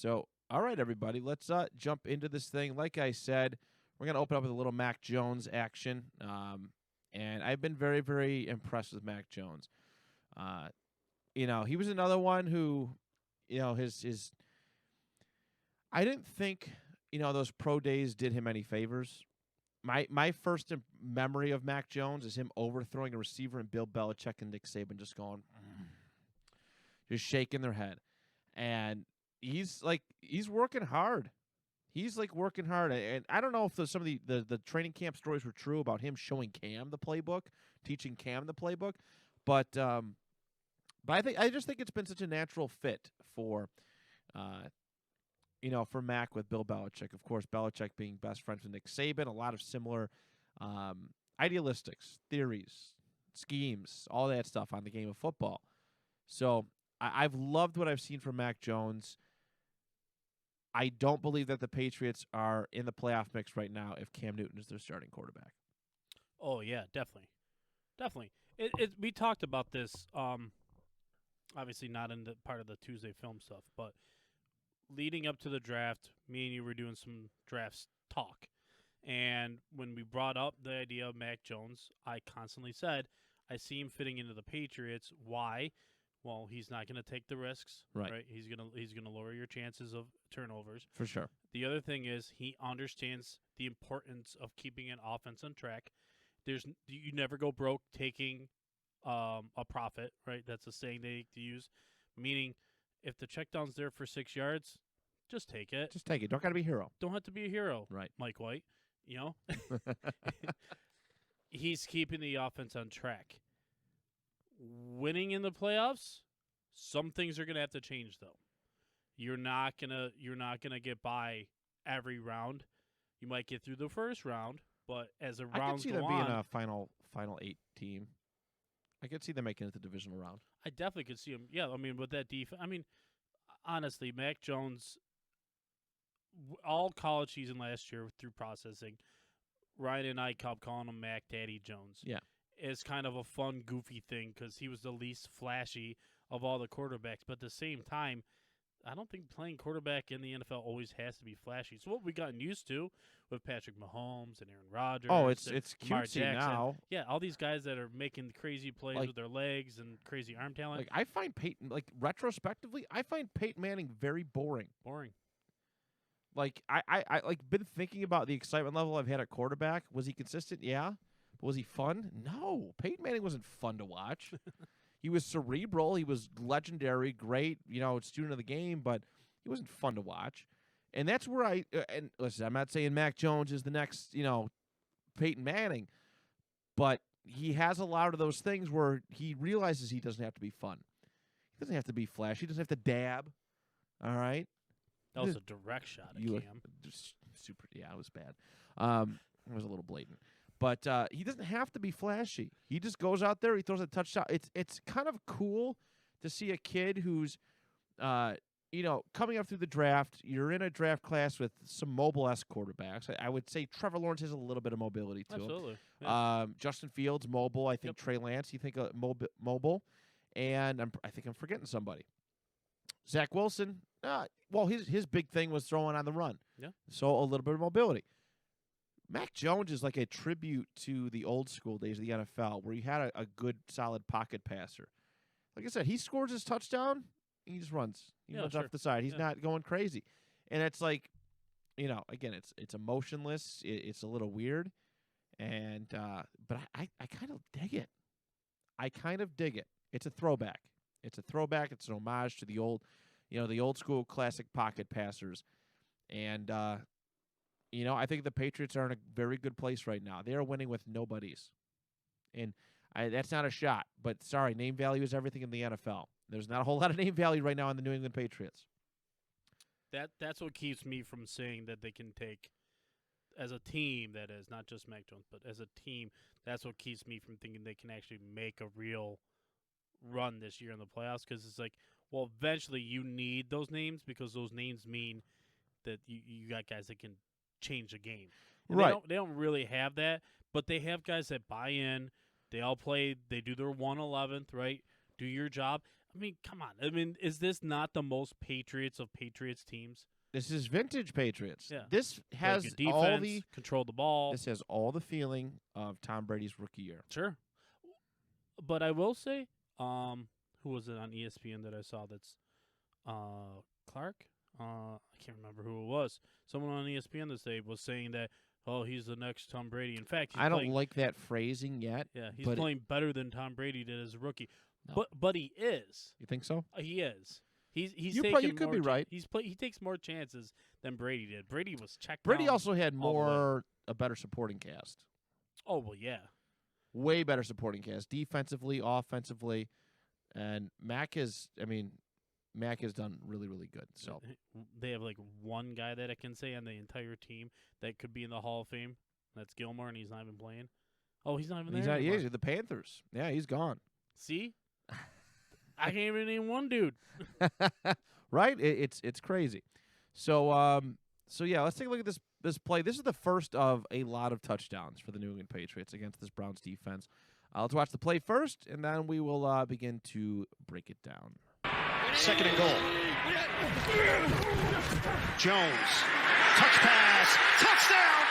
So, all right, everybody, let's jump into this thing. Like I said, we're going to open up with a little Mac Jones action. And I've been very, very impressed with Mac Jones. He was another one who, his I didn't think, those pro days did him any favors. My first memory of Mac Jones is him overthrowing a receiver and Bill Belichick and Nick Saban just going, just shaking their head. And he's working hard. He's working hard. And I don't know if some of the training camp stories were true about him showing Cam the playbook, teaching Cam the playbook. But I just think it's been such a natural fit for Mac with Bill Belichick. Of course, Belichick being best friends with Nick Saban, a lot of similar idealistics, theories, schemes, all that stuff on the game of football. So I've loved what I've seen from Mac Jones. I don't believe that the Patriots are in the playoff mix right now if Cam Newton is their starting quarterback. Oh, yeah, definitely. Definitely. We talked about this, obviously not in the part of the Tuesday film stuff, but leading up to the draft, me and you were doing some drafts talk. And when we brought up the idea of Mac Jones, I constantly said, I see him fitting into the Patriots. Why? Well, he's not going to take the risks, right? He's gonna lower your chances of turnovers. For sure. The other thing is he understands the importance of keeping an offense on track. You never go broke taking a profit, right? That's a saying they use, meaning if the check down's there for 6 yards, just take it. Just take it. Don't got to be a hero. Don't have to be a hero, right? Mike White, He's keeping the offense on track. Winning in the playoffs, some things are going to have to change though. You're not going to get by every round. You might get through the first round, but as a round I could see them being a final 8 team. I could see them making it the divisional round. I definitely could see them. Yeah, I mean, with that defense, honestly, Mac Jones, all college season last year through processing, Ryan and I kept calling him Mac Daddy Jones. Yeah. Is kind of a fun, goofy thing because he was the least flashy of all the quarterbacks. But at the same time, I don't think playing quarterback in the NFL always has to be flashy. So what we've gotten used to with Patrick Mahomes and Aaron Rodgers. Oh, it's Lamar cutesy Jackson. now. Yeah, all these guys that are making crazy plays with their legs and crazy arm talent. I find Peyton, retrospectively, I find Peyton Manning very boring. Boring. I been thinking about the excitement level I've had at quarterback. Was he consistent? Yeah. But was he fun? No. Peyton Manning wasn't fun to watch. He was cerebral. He was legendary, great, student of the game, but he wasn't fun to watch. And that's where and listen, I'm not saying Mac Jones is the next, Peyton Manning, but he has a lot of those things where he realizes he doesn't have to be fun. He doesn't have to be flashy. He doesn't have to dab. All right? That was a direct shot at Cam. Super. Yeah, it was bad. It was a little blatant. But he doesn't have to be flashy. He just goes out there. He throws a touchdown. It's kind of cool to see a kid who's, coming up through the draft. You're in a draft class with some mobile-esque quarterbacks. I would say Trevor Lawrence has a little bit of mobility to him. Absolutely. Yeah. Justin Fields, mobile. I think Trey Lance, you think mobile. And I think I'm forgetting somebody. Zach Wilson, his big thing was throwing on the run. Yeah. So a little bit of mobility. Mac Jones is like a tribute to the old school days of the NFL where you had a good, solid pocket passer. Like I said, he scores his touchdown, he just runs. He runs off the side. He's not going crazy. And it's again, it's emotionless. It's a little weird. And but I kind of dig it. I kind of dig it. It's a throwback. It's an homage to the old, the old school classic pocket passers. And I think the Patriots are in a very good place right now. They are winning with nobodies. And that's not a shot, but sorry, name value is everything in the NFL. There's not a whole lot of name value right now in the New England Patriots. That's what keeps me from saying that they can take, as a team, that is, not just Mac Jones, but as a team, that's what keeps me from thinking they can actually make a real run this year in the playoffs, because it's eventually you need those names because those names mean that you got guys that can change the game. And right. They don't really have that, but they have guys that buy in. They all play. They do their 1/11th, right? Do your job. I mean, come on. I mean, is this not the most Patriots of Patriots teams? This is vintage Patriots. Yeah. This Play has good defense, all the control the ball. this has all the feeling of Tom Brady's rookie year. Sure. But I will say, who was it on ESPN that I saw that's Clark? I can't remember who it was. Someone on ESPN this day was saying that, oh, he's the next Tom Brady. In fact, he's I don't playing, like that phrasing yet. yeah, he's but playing better than Tom Brady did as a rookie. No. But he is. You think so? He is. He's You taking could more be cha- right. He takes more chances than Brady did. Brady was checked Brady down also had all the way. a better supporting cast. Oh, well, yeah. Way better supporting cast, defensively, offensively, and Mac has done really, really good. So They have like one guy that I can say on the entire team that could be in the Hall of Fame. That's Gilmore, and he's not even playing. Oh, he's not even he's there not. anymore. Yeah, the Panthers. Yeah, he's gone. See? I can't even name one dude. Right? It's crazy. So yeah, let's take a look at this play. This is the first of a lot of touchdowns for the New England Patriots against this Browns defense. Let's watch the play first, and then we will begin to break it down. 2nd and goal. Jones. Touch pass. Touchdown.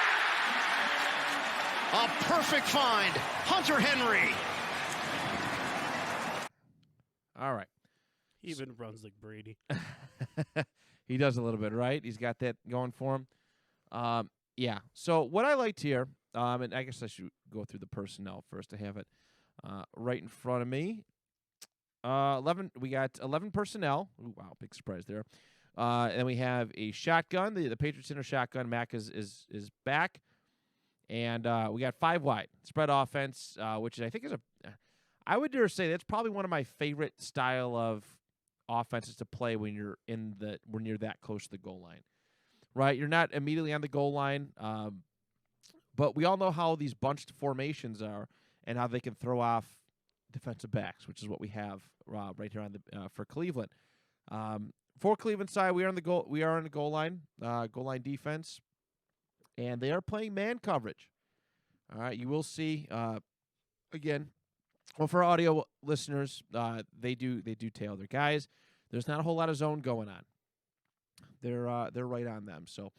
A perfect find. Hunter Henry. All right. He even runs like Brady. He does a little bit, right? He's got that going for him. Yeah. So what I liked here, and I guess I should go through the personnel first. I have it right in front of me. 11. We got 11 personnel. Ooh, wow, big surprise there. And we have a shotgun. The Patriots in a shotgun. Mac is back, and we got 5 wide spread offense, which I think is I would dare say that's probably one of my favorite style of offenses to play when you're that close to the goal line. Right, you're not immediately on the goal line, but we all know how these bunched formations are and how they can throw off defensive backs, which is what we have right here on the for Cleveland. For Cleveland side, we are on the goal line defense, and they are playing man coverage. All right, you will see again. Well, for audio listeners, they do tail their guys. There's not a whole lot of zone going on. They're right on them. So,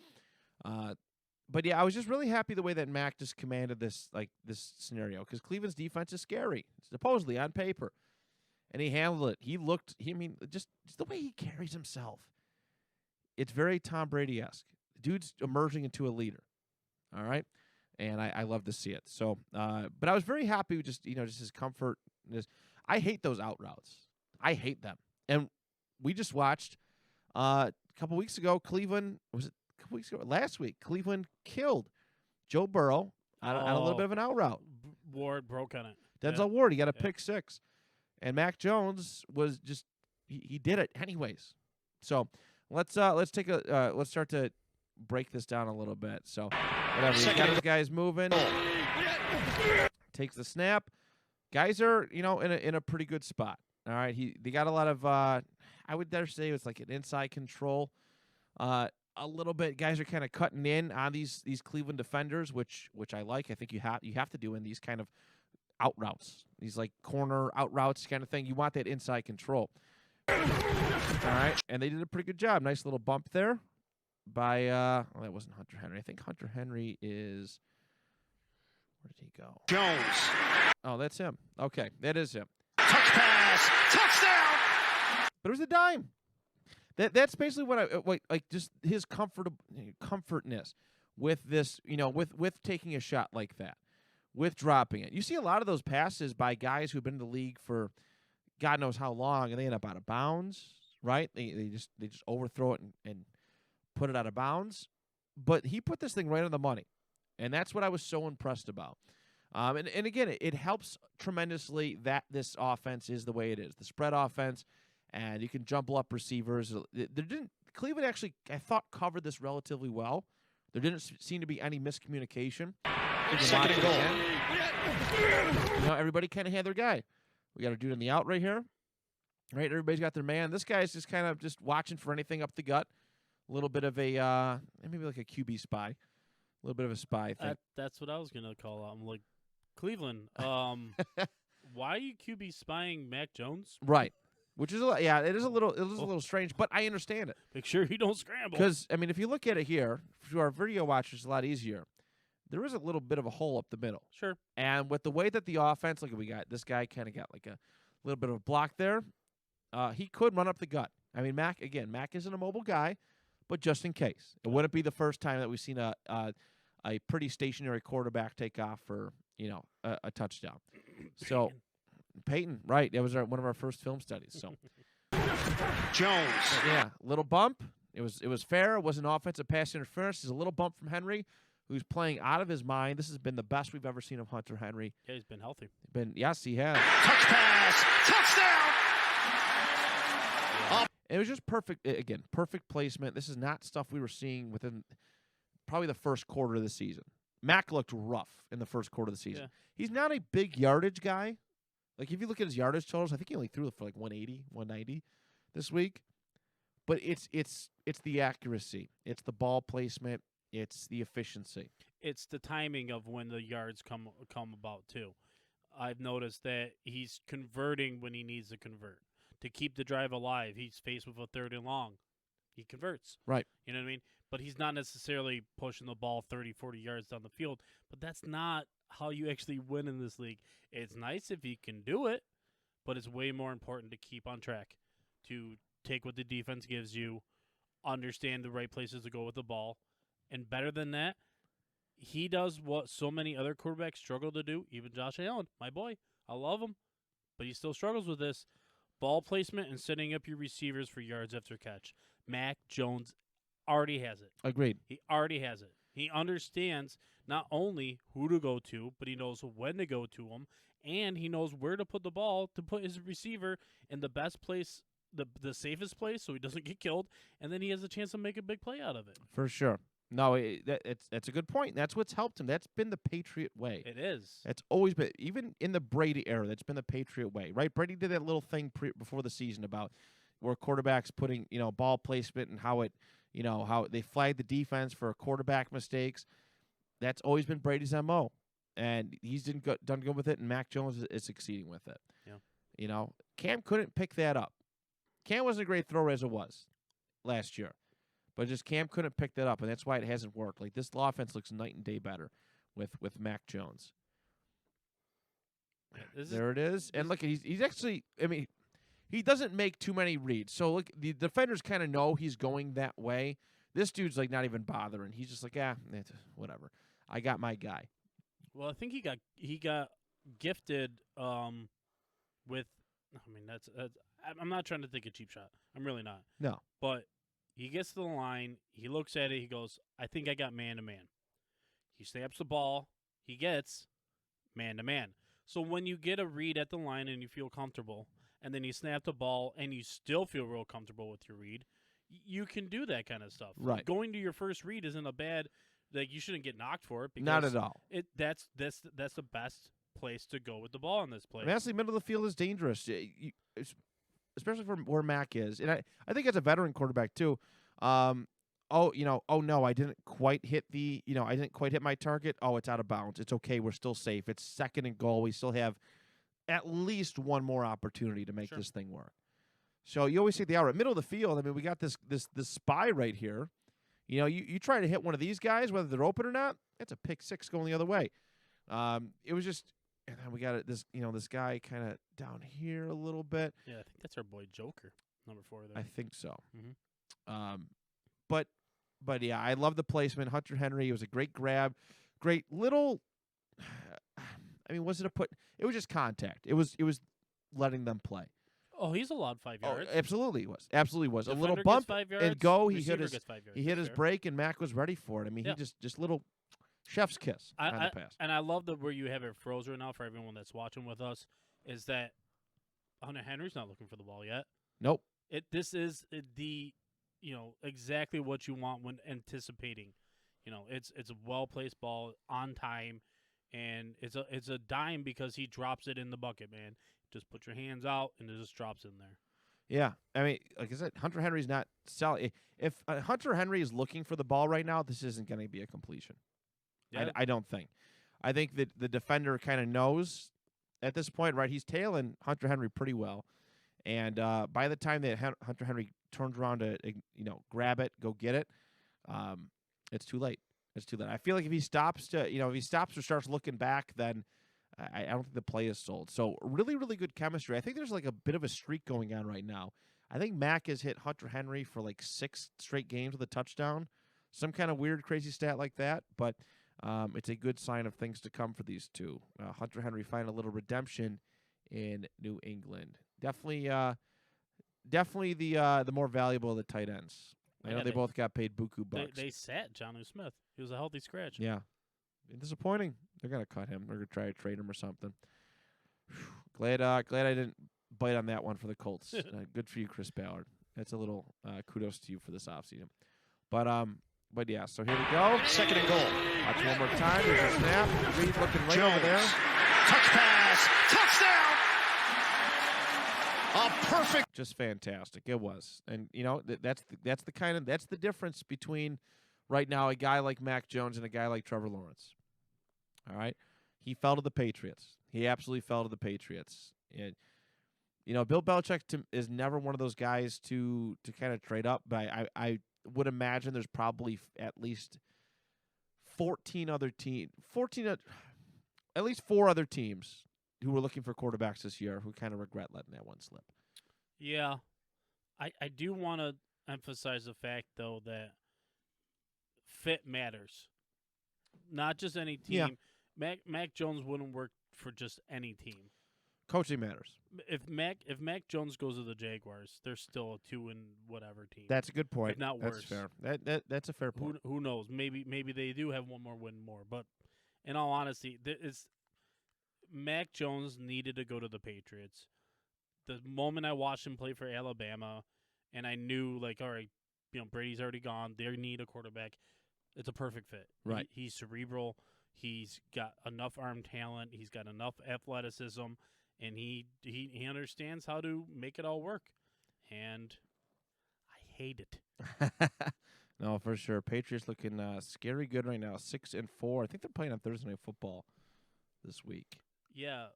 but yeah, I was just really happy the way that Mac just commanded this scenario, because Cleveland's defense is scary, supposedly on paper, and he handled it. Just the way he carries himself, it's very Tom Brady-esque. The dude's emerging into a leader. All right. And I love to see it. So, but I was very happy with just his comfort. I hate those out routes. I hate them. And we just watched a couple weeks ago, Cleveland, was it a couple weeks ago? Last week, Cleveland killed Joe Burrow on a little bit of an out route. Ward broke on it. Denzel Ward, he got a pick 6. And Mac Jones was just he did it anyways. So let's start to break this down a little bit. So whatever, he's got his guys moving. Takes the snap. Guys are, in a pretty good spot. All right, they got a lot of I would dare say it's like an inside control. A little bit, guys are kind of cutting in on these Cleveland defenders, which I like. I think you have to do in these kind of out routes, these like corner out routes kind of thing. You want that inside control. All right, and they did a pretty good job. Nice little bump there by that wasn't Hunter Henry. I think Hunter Henry is, where did he go? Jones. Oh, that's him. Okay, that is him. Touch pass. Touchdown. But it was a dime. That's basically what I like. Just his comfortness with this, with taking a shot like that, with dropping it. You see a lot of those passes by guys who've been in the league for God knows how long, and they end up out of bounds. Right? They just overthrow it and put it out of bounds. But he put this thing right on the money, and that's what I was so impressed about. And again, it helps tremendously that this offense is the way it is, the spread offense, and you can jumble up receivers. Cleveland actually, I thought, covered this relatively well. There didn't seem to be any miscommunication. 2nd and goal. Everybody kind of had their guy. We got a dude in the out right here. Right, everybody's got their man. This guy's just kind of just watching for anything up the gut. A little bit of a maybe like a QB spy. A little bit of a spy thing. That's what I was gonna call out. I'm like, Cleveland. Why are you QB spying Mac Jones? Right. which is it is a little strange, but I understand it. Make sure you don't scramble. Because, I mean, if you look at it here, to our video watchers, it's a lot easier. There is a little bit of a hole up the middle. Sure. And with the way that the offense, look, we got this guy kind of got like a little bit of a block there. He could run up the gut. I mean, Mac isn't a mobile guy, but just in case. It wouldn't be the first time that we've seen a pretty stationary quarterback take off for, a touchdown. So, Peyton, right. That was one of our first film studies. So, Jones. yeah, little bump. It was fair. It wasn't offensive pass interference. It's a little bump from Henry, who's playing out of his mind. This has been the best we've ever seen of Hunter Henry. Yeah, he's been healthy. Yes, he has. Touch pass. Touchdown. It was just perfect. Again, perfect placement. This is not stuff we were seeing within probably the first quarter of the season. Mac looked rough in the first quarter of the season. Yeah. He's not a big yardage guy. Like, if you look at his yardage totals, I think he only threw it for like 180, 190 this week. But it's the accuracy. It's the ball placement. It's the efficiency. It's the timing of when the yards come about too. I've noticed that he's converting when he needs to convert. To keep the drive alive, he's faced with a 3rd and long. He converts. Right. You know what I mean? But he's not necessarily pushing the ball 30, 40 yards down the field. But that's not how you actually win in this league. It's nice if you can do it, but it's way more important to keep on track, to take what the defense gives you, understand the right places to go with the ball. And better than that, he does what so many other quarterbacks struggle to do, even Josh Allen, my boy. I love him, but he still struggles with this. Ball placement and setting up your receivers for yards after catch. Mac Jones already has it. Agreed. He already has it. He understands not only who to go to, but he knows when to go to him, and he knows where to put the ball to put his receiver in the best place, the safest place, so he doesn't get killed, and then he has a chance to make a big play out of it. For sure. No, that's a good point. That's what's helped him. That's been the Patriot way. It is. That's always been, even in the Brady era, that's been the Patriot way, right? Brady did that little thing before the season about where quarterbacks putting, ball placement and how it, how they flag the defense for quarterback mistakes. That's always been Brady's MO. And he's done good with it, and Mac Jones is succeeding with it. Yeah. Cam couldn't pick that up. Cam wasn't a great thrower as it was last year. But just Cam couldn't pick that up, and that's why it hasn't worked. Like, this offense looks night and day better with Mac Jones. There it is. And look, he's actually, I mean, he doesn't make too many reads. So, look, the defenders kind of know he's going that way. This dude's, like, not even bothering. He's just like, whatever. I got my guy. Well, I think he got gifted with, I mean, that's I'm not trying to take a cheap shot. I'm really not. No. But he gets to the line, he looks at it, he goes, I think I got man-to-man. He snaps the ball, he gets man-to-man. So when you get a read at the line and you feel comfortable, and then you snap the ball and you still feel real comfortable with your read, you can do that kind of stuff. Right. Going to your first read isn't a bad, like, you shouldn't get knocked for it. Because not at all. That's the best place to go with the ball in this play. I mean, honestly, middle of the field is dangerous. Especially for where Mac is. And I think as a veteran quarterback too, no, I didn't quite hit my target. Oh, it's out of bounds. It's okay. We're still safe. It's 2nd and goal. We still have at least one more opportunity to make this thing work. So you always see the outright middle of the field. I mean, we got this spy right here. You try to hit one of these guys, whether they're open or not, it's a pick six going the other way. It was just, and then we got this guy kind of down here a little bit. Yeah, I think that's our boy Joker, number 4 there. I think so. Mm-hmm. But yeah, I love the placement. Hunter Henry, it was a great grab, great little. I mean, was it a put? It was just contact. It was letting them play. Oh, he's allowed 5 yards. Oh, absolutely was. Absolutely was. Defender A little gets bump 5 yards, and go. He receiver hit gets 5 yards. he hit his Fair. break, and Mac was ready for it. I mean, Yeah. he just little chef's kiss on the pass. And I love that where you have it froze right now for everyone that's watching with us is that Hunter Henry's not looking for the ball yet. Nope. This is the exactly what you want when anticipating. It's a well placed ball on time, and it's a dime because he drops it in the bucket, man. Just put your hands out and it just drops in there. Yeah, I mean, like I said, Hunter Henry's not selling. If Hunter Henry is looking for the ball right now, this isn't going to be a completion. Yeah. I don't think. I think that the defender kind of knows at this point, right? He's tailing Hunter Henry pretty well, And by the time that Hunter Henry turns around to grab it, go get it, it's too late. It's too late. I feel like if he stops or starts looking back, then I don't think the play is sold. So really, really good chemistry. I think there's like a bit of a streak going on right now. I think Mac has hit Hunter Henry for like 6 straight games with a touchdown, some kind of weird, crazy stat like that. But it's a good sign of things to come for these two. Hunter Henry find a little redemption in New England. Definitely the more valuable of the tight ends. I know they both got paid buku bucks. They sat Jonnu Smith. He was a healthy scratch. Yeah. Disappointing. They're going to cut him. They're going to try to trade him or something. Glad I didn't bite on that one for the Colts. Good for you, Chris Ballard. That's a little kudos to you for this offseason. But yeah, so here we go. 2nd and goal. Watch one more time. There's a snap. Reed looking right over there. Touch pass. Touchdown. A perfect. Just fantastic. It was. And that's the difference between right now a guy like Mac Jones and a guy like Trevor Lawrence. All right? He fell to the Patriots. He absolutely fell to the Patriots. And Bill Belichick is never one of those guys to kind of trade up, but I would imagine there's probably at least 4 other teams who were looking for quarterbacks this year who kind of regret letting that one slip. Yeah. I do want to emphasize the fact, though, that fit matters. Not just any team. Yeah. Mac Jones wouldn't work for just any team. Coaching matters. If Mac Jones goes to the Jaguars, they're still a 2-and-whatever team. That's a good point. If not That's worse. fair. That's a fair point. Who knows? Maybe they do have one more win more. But in all honesty, Mac Jones needed to go to the Patriots. The moment I watched him play for Alabama, and I knew, like, all right, Brady's already gone. They need a quarterback. It's a perfect fit. Right. He's cerebral. He's got enough arm talent. He's got enough athleticism, and he understands how to make it all work. And I hate it. No, for sure. Patriots looking scary good right now. 6-4. I think they're playing on Thursday Night Football this week. Yeah,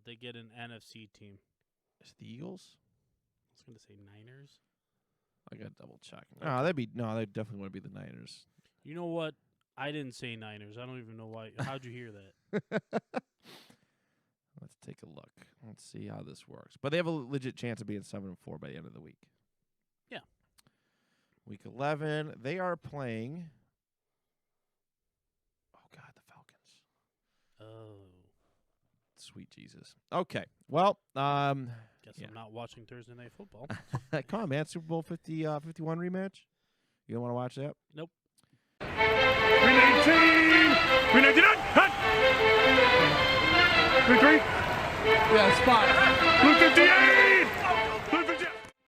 they get an NFC team. Is it the Eagles? I was going to say Niners. I got to double check. No, they definitely want to be the Niners. You know what? I didn't say Niners. I don't even know why. How'd you hear that? Let's take a look. Let's see how this works. But they have a legit chance of being 7-4 by the end of the week. Yeah. Week 11, they are playing. Oh God, the Falcons. Oh. Sweet Jesus. Okay. Well, Guess I'm not watching Thursday Night Football. come on, man. Super Bowl 51 rematch. You don't want to watch that? Nope. 319! 399! Hut! 33! Yeah, spot. Blue 58!